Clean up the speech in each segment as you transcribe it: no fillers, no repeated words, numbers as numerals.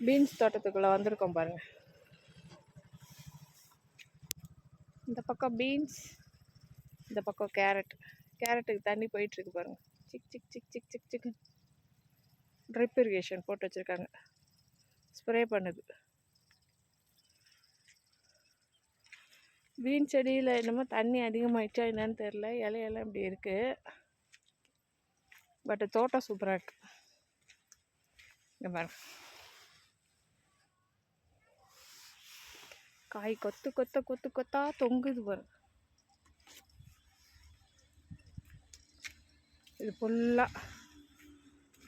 Beans தோட்டத்துக்குள்ளே வந்திருக்கோம் பாருங்கள். இந்த பக்கம் பீன்ஸ், இந்த பக்கம் கேரட்டுக்கு தண்ணி போயிட்டுருக்கு பாருங்கள். Sick sick sick sick sick sick drip irrigation போட்டு வச்சுருக்காங்க, ஸ்ப்ரே பண்ணுது. பீன்ஸ் செடியில் என்னமோ தண்ணி அதிகமாகிடுச்சா என்னன்னு தெரில, இலையெல்லாம் இப்படி இருக்குது. பட் தோட்டம் சூப்பராக இருக்குது. இங்கே பாருங்க, காய் கொத்து கொத்த கொத்து கொத்தா தொங்குது பாருங்க. இது ஃபுல்லாக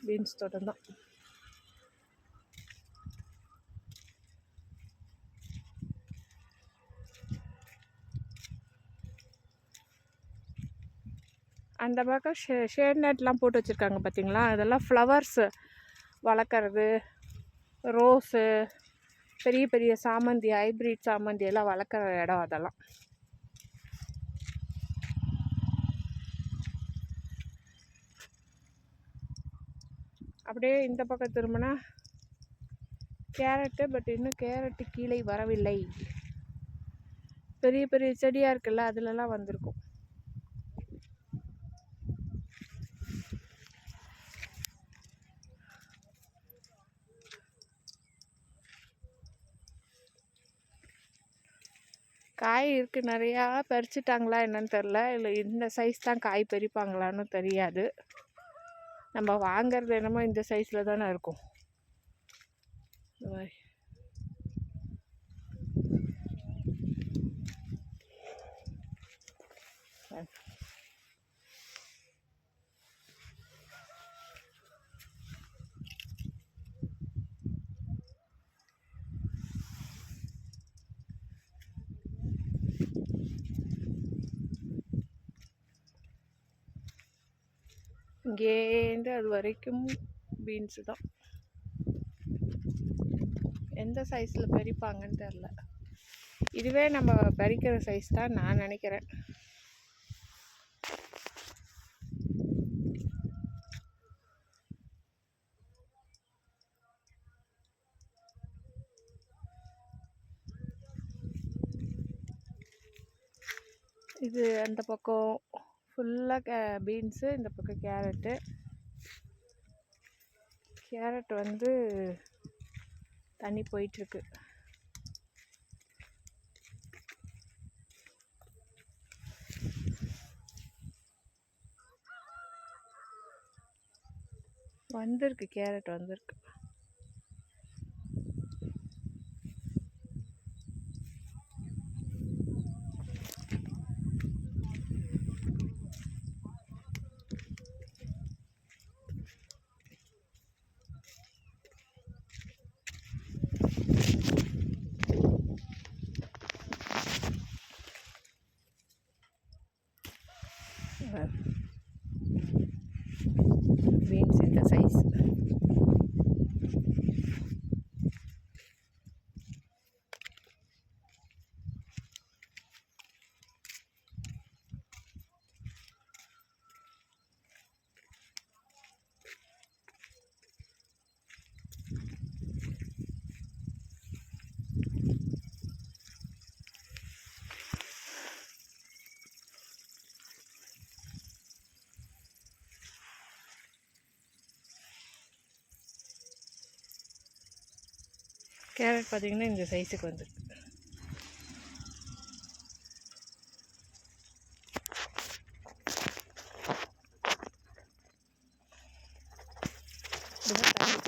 பீன்ஸ் தோட்டம் தான். அந்த பக்கம் ஷேட் நெட்லாம் போட்டு வச்சுருக்காங்க பார்த்தீங்களா, அதெல்லாம் ஃப்ளவர்ஸ் வளர்க்குறது, ரோஸு, பெரிய பெரிய சாமந்தி, ஹைப்ரிட் சாமந்தி எல்லாம் வளர்க்குற இடம் அதெல்லாம். அப்படியே இந்த பக்கம் திரும்பினா கேரட்டு, பட் இன்னும் கேரட்டு கீழே வரவில்லை. பெரிய பெரிய செடியாக இருக்குல்ல, அதுலலாம் வந்திருக்கும். காய் இருக்குது நிறையா. பறிச்சிட்டாங்களா என்னன்னு தெரில, இல்லை இந்த சைஸ் தான் காய் பறிப்பாங்களான்னு தெரியாது. நம்ம வாங்கிறது என்னமோ இந்த சைஸில் தானே இருக்கும். இங்கேருந்து அது வரைக்கும் பீன்ஸு தான். எந்த சைஸில் பறிப்பாங்கன்னு தெரில. இதுவே நம்ம பறிக்கிற சைஸ் தான் நான் நினைக்கிறேன். இது அந்த பக்கம் ஃபுல்லாக பீன்ஸு, இந்த பக்கம் கேரட் வந்து தண்ணி போயிட்டுருக்கு. வந்திருக்கு, கேரட் வந்திருக்கு. பீன்ஸ் இந்த சைஸ். கேரட் பார்த்திங்கன்னா இந்த சைஸுக்கு வந்துருக்கு. இதுதான் தண்ணி